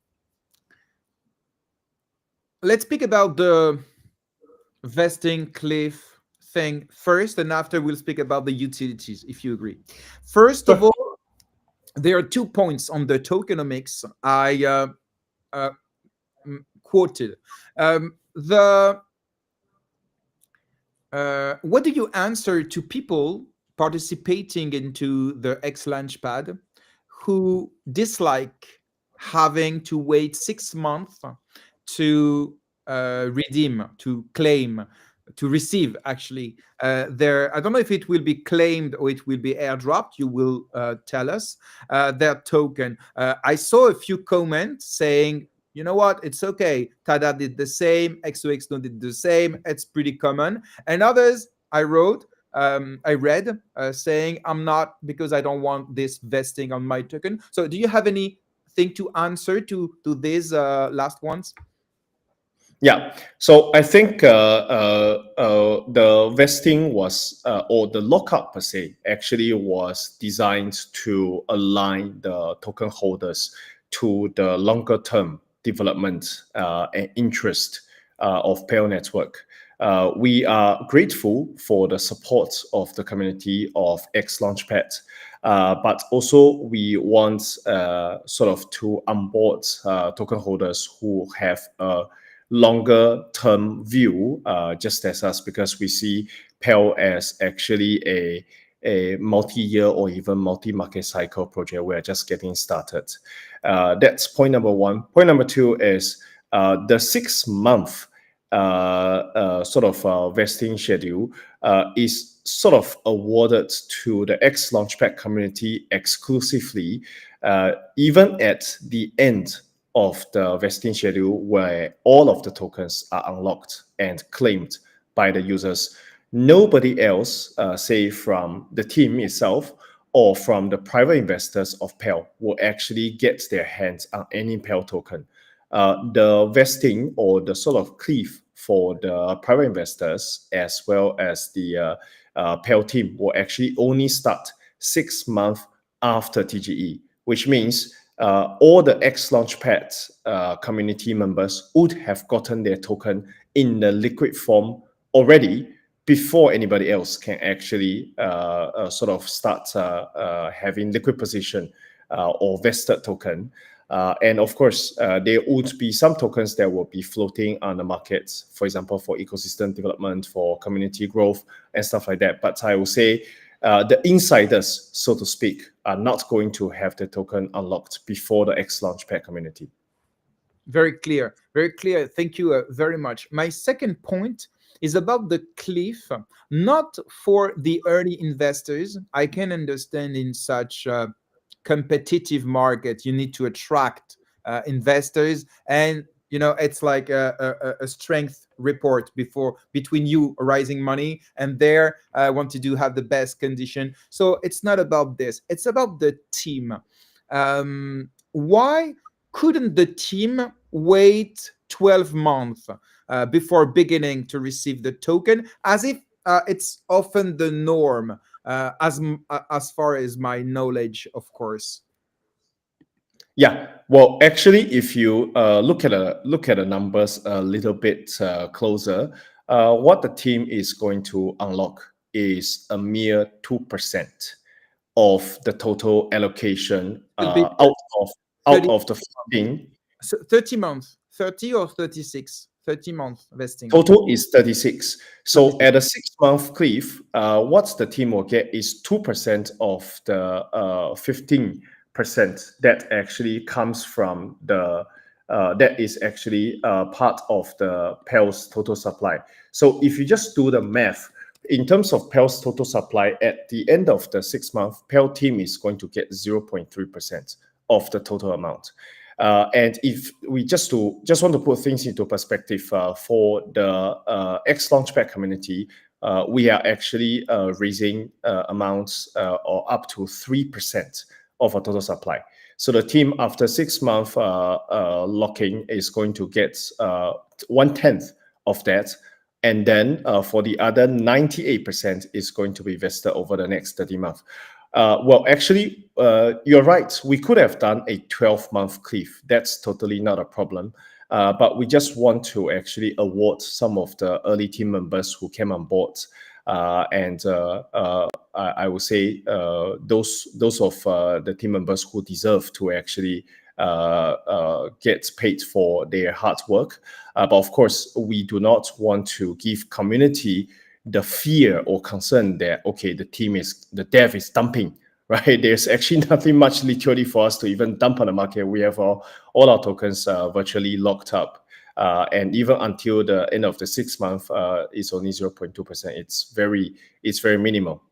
let's speak about the vesting cliff thing first, and after we'll speak about the utilities, if you agree. First of Sure. all, there are 2 points on the tokenomics I uh, quoted. The what do you answer to people participating into the X Launchpad who dislike having to wait 6 months to redeem, to claim, to receive actually their, I don't know if it will be claimed or it will be airdropped, you will tell us, their token. I saw a few comments saying, you know what, it's okay, Tada did the same, XOXO did the same, it's pretty common. And others I read saying, I'm not, because I don't want this vesting on my token. So do you have anything to answer to these last ones? Yeah. So I think the vesting was, or the lockup per se, actually was designed to align the token holders to the longer term development and interest of Pell Network. We are grateful for the support of the community of X Launchpad, but also we want sort of to onboard token holders who have a longer term view, just as us, because we see Pell as actually a multi-year or even multi-market cycle project. We're just getting started. That's point number one. Point number two is the 6 month sort of vesting schedule is sort of awarded to the X Launchpad community exclusively, even at the end of the vesting schedule where all of the tokens are unlocked and claimed by the users. Nobody else, say from the team itself or from the private investors of Pell, will actually get their hands on any Pell token. The vesting or the sort of cliff for the private investors as well as the Pell team will actually only start 6 months after TGE, which means all the X Launchpad community members would have gotten their token in the liquid form already before anybody else can actually sort of start having liquid position or vested token. And of course, there would be some tokens that will be floating on the markets, for example, for ecosystem development, for community growth, and stuff like that. But I will say the insiders, so to speak, are not going to have the token unlocked before the X Launchpad community. Very clear, very clear. Thank you very much. My second point is about the cliff, not for the early investors. I can understand in such a competitive market, you need to attract investors, and it's like a strength report between you raising money and there want to do have the best condition. So it's not about this, it's about the team. Why couldn't the team wait 12 months before beginning to receive the token, as if it's often the norm, as far as my knowledge, of course? Yeah, well, actually, if you look at the numbers a little bit closer, what the team is going to unlock is a mere 2% of the total allocation Could be out 30, of the funding. 30 months, 30 or 36, 30-month vesting. Total is 36. So 36. at a 6-month cliff, what the team will get is 2% of the 15% that actually comes from the that is actually part of the Pell's total supply. So if you just do the math, in terms of Pell's total supply, at the end of the 6 month, Pell team is going to get 0.3% of the total amount. And if we just want to put things into perspective, for the X Launchpad community, we are actually raising amounts or up to 3% of our total supply. So the team, after 6 month locking, is going to get 1/10 of that. And then for the other 98% is going to be vested over the next 30 months. Well, actually, you're right. We could have done a 12-month cliff. That's totally not a problem. But we just want to actually award some of the early team members who came on board. I would say those of the team members who deserve to actually get paid for their hard work. But of course, we do not want to give community the fear or concern that, okay, the dev is dumping, right? There's actually nothing much liquidity for us to even dump on the market. We have all our tokens virtually locked up. And even until the end of the 6 month, it's only 0.2%. It's very minimal.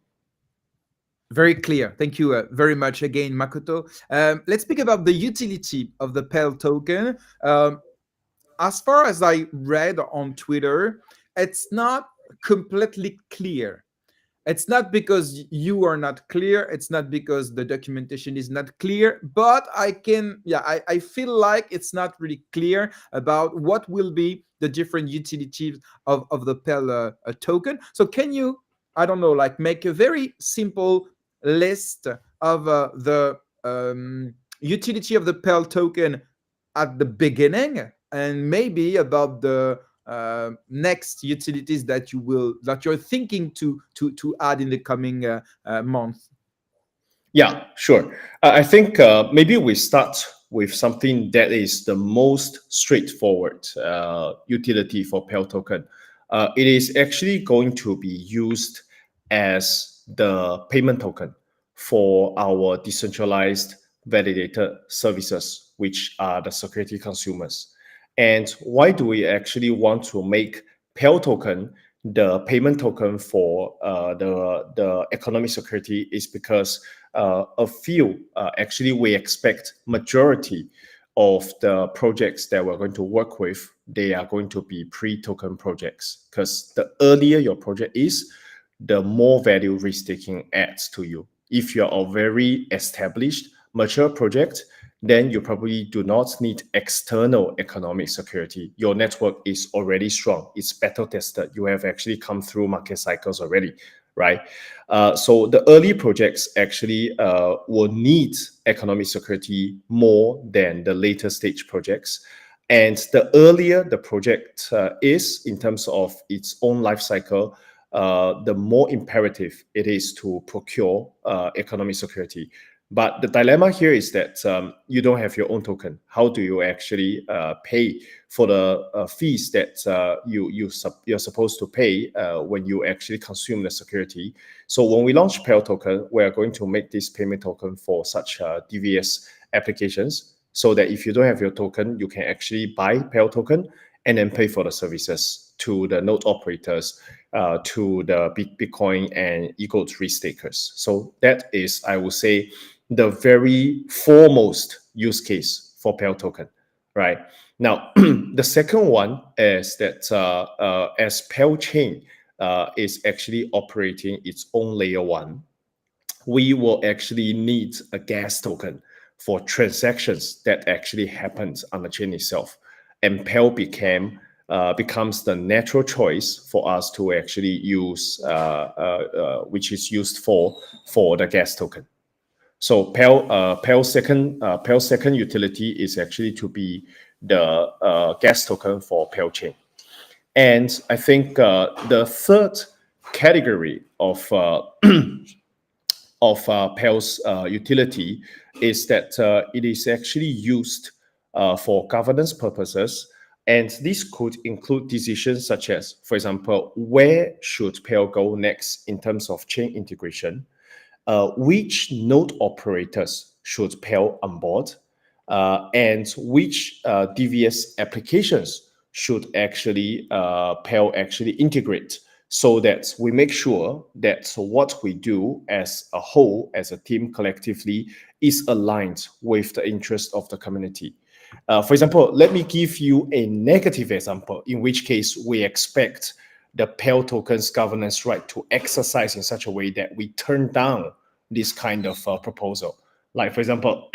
Very clear. Thank you very much again, Makoto. Let's speak about the utility of the Pell token. As far as I read on Twitter, it's not completely clear. It's not because you are not clear. It's not because the documentation is not clear. But I feel like it's not really clear about what will be the different utilities of the Pell token. So can you, I don't know, like make a very simple list of the utility of the Pell token at the beginning, and maybe about the next utilities that you're thinking to add in the coming month? Yeah, sure. I think maybe we start with something that is the most straightforward utility for Pell token. It is actually going to be used as the payment token for our decentralized validated services, which are the security consumers. And why do we actually want to make Pell token the payment token for the economic security? Is because actually we expect majority of the projects that we're going to work with, they are going to be pre-token projects, because the earlier your project is, the more value risk-taking adds to you. If you're a very established, mature project, then you probably do not need external economic security. Your network is already strong. It's battle tested. You have actually come through market cycles already, right? So the early projects actually will need economic security more than the later stage projects. And the earlier the project is in terms of its own life cycle, the more imperative it is to procure economic security. But the dilemma here is that you don't have your own token. How do you actually pay for the fees that you're supposed to pay when you actually consume the security? So when we launch Pell token, we are going to make this payment token for such DVS applications, so that if you don't have your token, you can actually buy Pell token and then pay for the services to the node operators, to the Bitcoin and EGLD restakers. So that is, I would say, the very foremost use case for Pell token, right? Now, the second one is that as Pell chain is actually operating its own layer one, we will actually need a gas token for transactions that actually happens on the chain itself. And Pell becomes the natural choice for us to actually use, which is used for the gas token. So Pell's second utility is actually to be the gas token for Pell chain. And I think the third category of Pell's utility is that it is actually used for governance purposes. And this could include decisions such as, for example, where should Pell go next in terms of chain integration? Which node operators should Pell onboard? And which DVS applications should actually Pell actually integrate, so that we make sure that what we do as a whole, as a team collectively, is aligned with the interest of the community. For example, let me give you a negative example, in which case we expect the Pell token's governance right to exercise in such a way that we turn down this kind of proposal. Like, for example,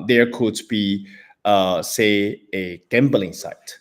there could be, say, a gambling site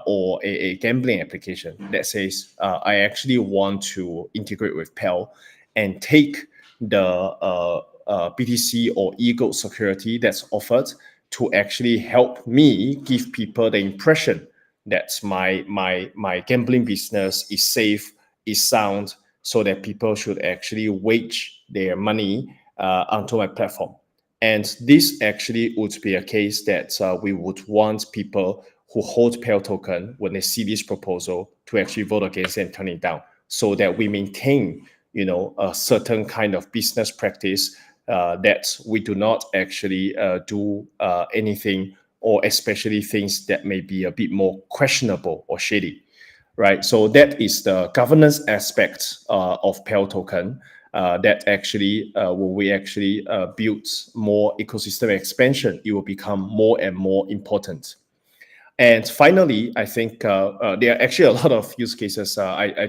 or a gambling application that says, I actually want to integrate with Pell and take the BTC or EGLD security that's offered to actually help me give people the impression that my gambling business is safe, is sound, so that people should actually wage their money onto my platform. And this actually would be a case that we would want people who hold Pell token, when they see this proposal, to actually vote against and turn it down, so that we maintain, a certain kind of business practice, that we do not actually do anything, or especially things that may be a bit more questionable or shady, right? So that is the governance aspect of Pell token. That actually, when we actually build more ecosystem expansion, it will become more and more important. And finally, I think there are actually a lot of use cases. I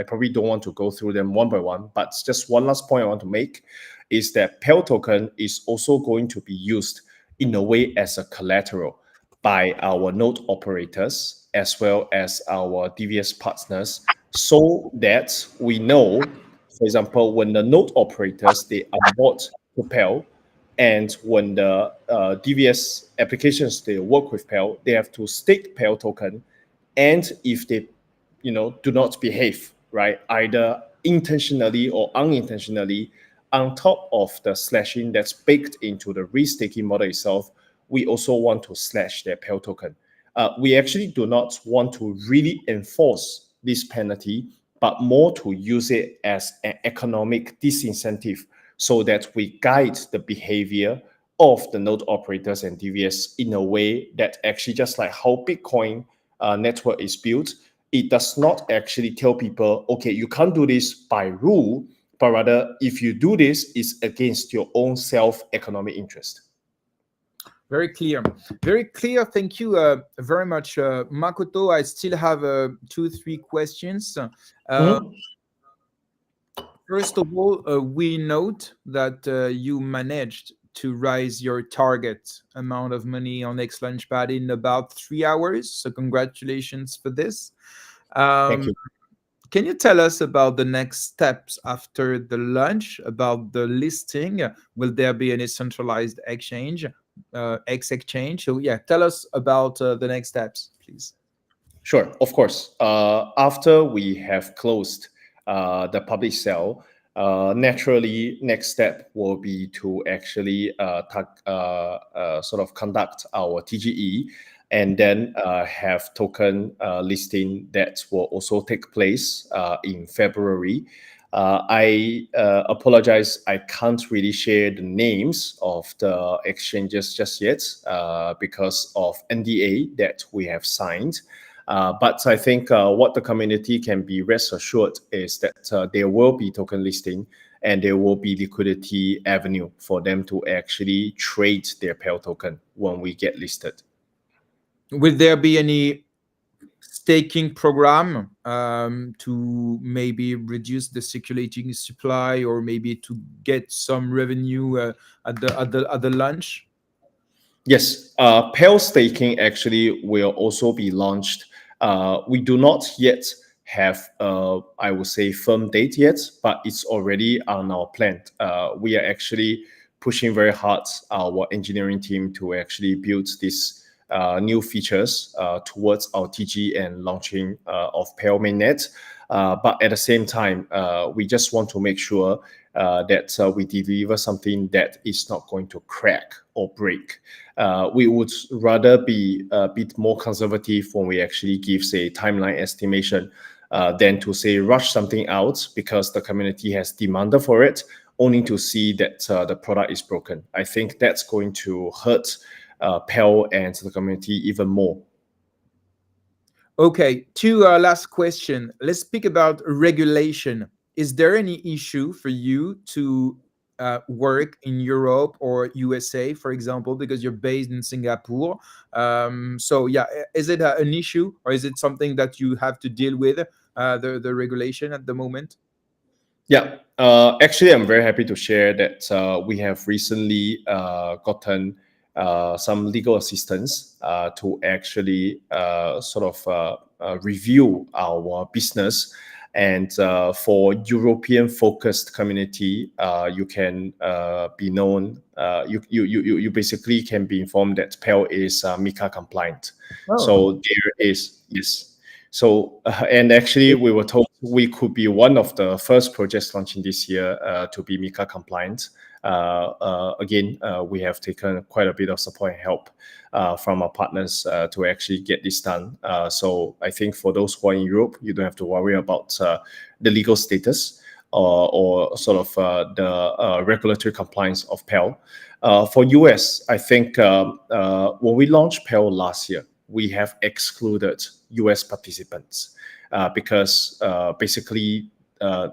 probably don't want to go through them one by one, but just one last point I want to make is that Pell token is also going to be used in a way as a collateral by our node operators as well as our DVS partners, so that we know, for example, when the node operators they onboard to Pell, and when the DVS applications they work with Pell, they have to stake Pell token. And if they, do not behave right, either intentionally or unintentionally, on top of the slashing that's baked into the restaking model itself, we also want to slash their Pell token. We actually do not want to really enforce this penalty, but more to use it as an economic disincentive, so that we guide the behavior of the node operators and DVS in a way that actually, just like how Bitcoin network is built, it does not actually tell people, okay, you can't do this by rule, but rather if you do this, it's against your own self-economic interest. Very clear. Very clear. Thank you very much, Makoto. I still have 2-3 questions. First of all, we note that you managed to raise your target amount of money on X Launchpad in about 3 hours. So congratulations for this. Thank you. Can you tell us about the next steps after the launch, about the listing? Will there be any centralized exchange, X exchange? So yeah, tell us about the next steps, please. Sure, of course. After we have closed the public sale, naturally, next step will be to actually sort of conduct our TGE and then have token listing that will also take place in February. I apologize, I can't really share the names of the exchanges just yet because of NDA that we have signed. But I think what the community can be rest assured is that there will be token listing and there will be liquidity avenue for them to actually trade their Pell token when we get listed. Will there be any staking program to maybe reduce the circulating supply, or maybe to get some revenue at the launch? Yes, Pell staking actually will also be launched. We do not yet have, I would say, firm date yet, but it's already on our plan. We are actually pushing very hard our engineering team to actually build these new features towards our TG and launching of Pell mainnet. But at the same time, we just want to make sure that we deliver something that is not going to crack or break. We would rather be a bit more conservative when we actually give, say, timeline estimation than to say rush something out because the community has demanded for it, only to see that the product is broken. I think that's going to hurt Pell and the community even more. Okay, two last question. Let's speak about regulation. Is there any issue for you to work in Europe or USA, for example, because you're based in Singapore? So yeah, is it an issue, or is it something that you have to deal with, the regulation at the moment? Yeah, actually, I'm very happy to share that we have recently gotten some legal assistance to actually sort of review our business. And for European-focused community, you can be known. You basically can be informed that Pell is MiCA compliant. Oh, So there is yes. So, and actually, we were told we could be one of the first projects launching this year to be MiCA compliant. Again, we have taken quite a bit of support and help from our partners to actually get this done. So, I think for those who are in Europe, you don't have to worry about the legal status or sort of the regulatory compliance of Pell. For US, I think when we launched Pell last year, we have excluded US participants because basically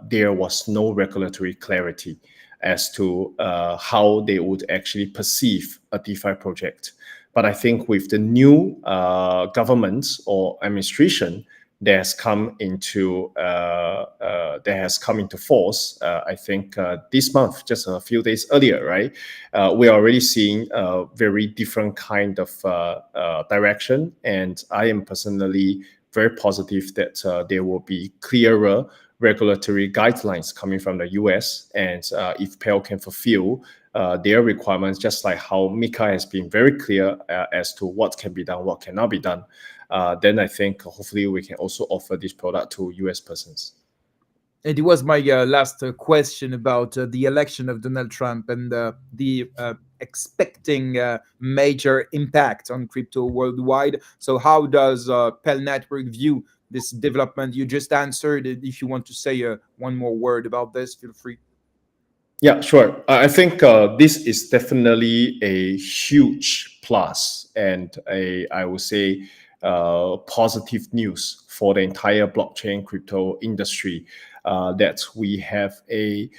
there was no regulatory clarity as to how they would actually perceive a DeFi project. But I think with the new government or administration that has come into force, I think this month, just a few days earlier, right? We are already seeing a very different kind of direction, and I am personally very positive that there will be clearer regulatory guidelines coming from the US, and if Pell can fulfill their requirements, just like how MiCA has been very clear as to what can be done, what cannot be done, then I think hopefully we can also offer this product to US persons. and it was my last question about the election of Donald Trump and the expecting major impact on crypto worldwide. So, how does Pell Network view this development? You just answered. If you want to say one more word about this, feel free. Yeah, sure. I think this is definitely a huge plus and I would say, positive news for the entire blockchain crypto industry. That we have a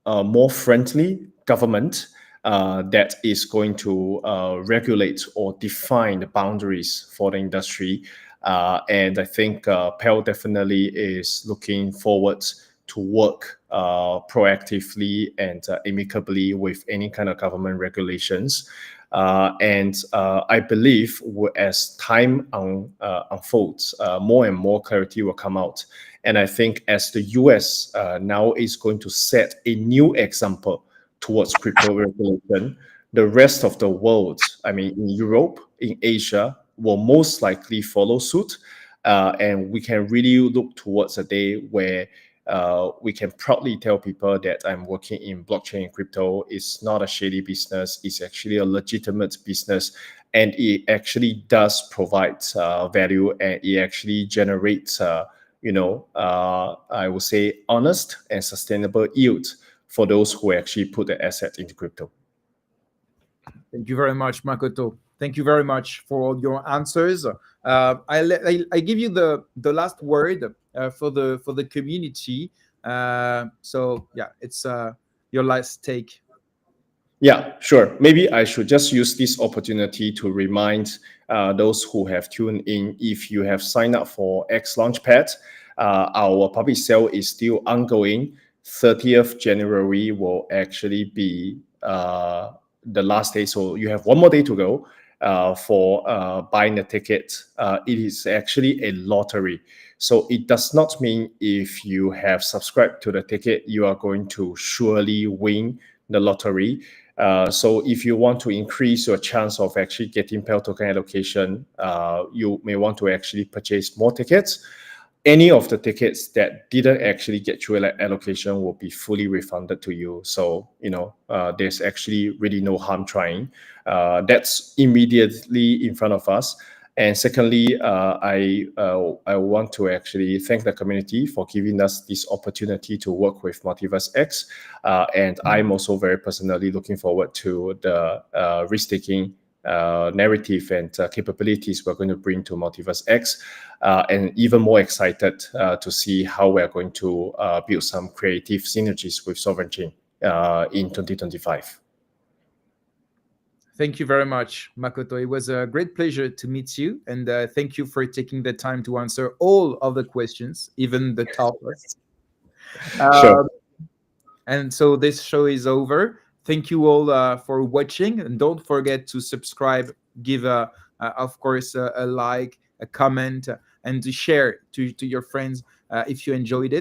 more friendly government that is going to regulate or define the boundaries for the industry. And I think Pell definitely is looking forward to work proactively and amicably with any kind of government regulations. And I believe as time unfolds, more and more clarity will come out. And I think as the US now is going to set a new example towards crypto regulation, the rest of the world, I mean, in Europe, in Asia, will most likely follow suit. and we can really look towards a day where we can proudly tell people that I'm working in blockchain and crypto. It's not a shady business. It's actually a legitimate business, and it actually does provide value, and it actually generates, I would say, honest and sustainable yield for those who actually put the asset into crypto. Thank you very much, Makoto. Thank you very much for all your answers. I give you the last word for the community. So yeah, it's your last take. Yeah, sure. Maybe I should just use this opportunity to remind those who have tuned in, if you have signed up for X Launchpad, our public sale is still ongoing. 30th January will actually be the last day. So you have one more day to go for buying the ticket. It is actually a lottery. So it does not mean if you have subscribed to the ticket, you are going to surely win the lottery. So if you want to increase your chance of actually getting Pell token allocation, you may want to actually purchase more tickets. Any of the tickets that didn't actually get you allocation will be fully refunded to you. So, there's actually really no harm trying. That's immediately in front of us. And secondly, I want to actually thank the community for giving us this opportunity to work with MultiversX. And I'm also very personally looking forward to the restaking narrative and capabilities we're going to bring to MultiversX, and even more excited to see how we're going to build some creative synergies with Sovereign Chain in 2025. Thank you very much, Makoto. It was a great pleasure to meet you, and thank you for taking the time to answer all of the questions, even the toughest. Sure. And so this show is over. Thank you all for watching, and don't forget to subscribe, give of course a like, a comment, and to share to your friends if you enjoyed it.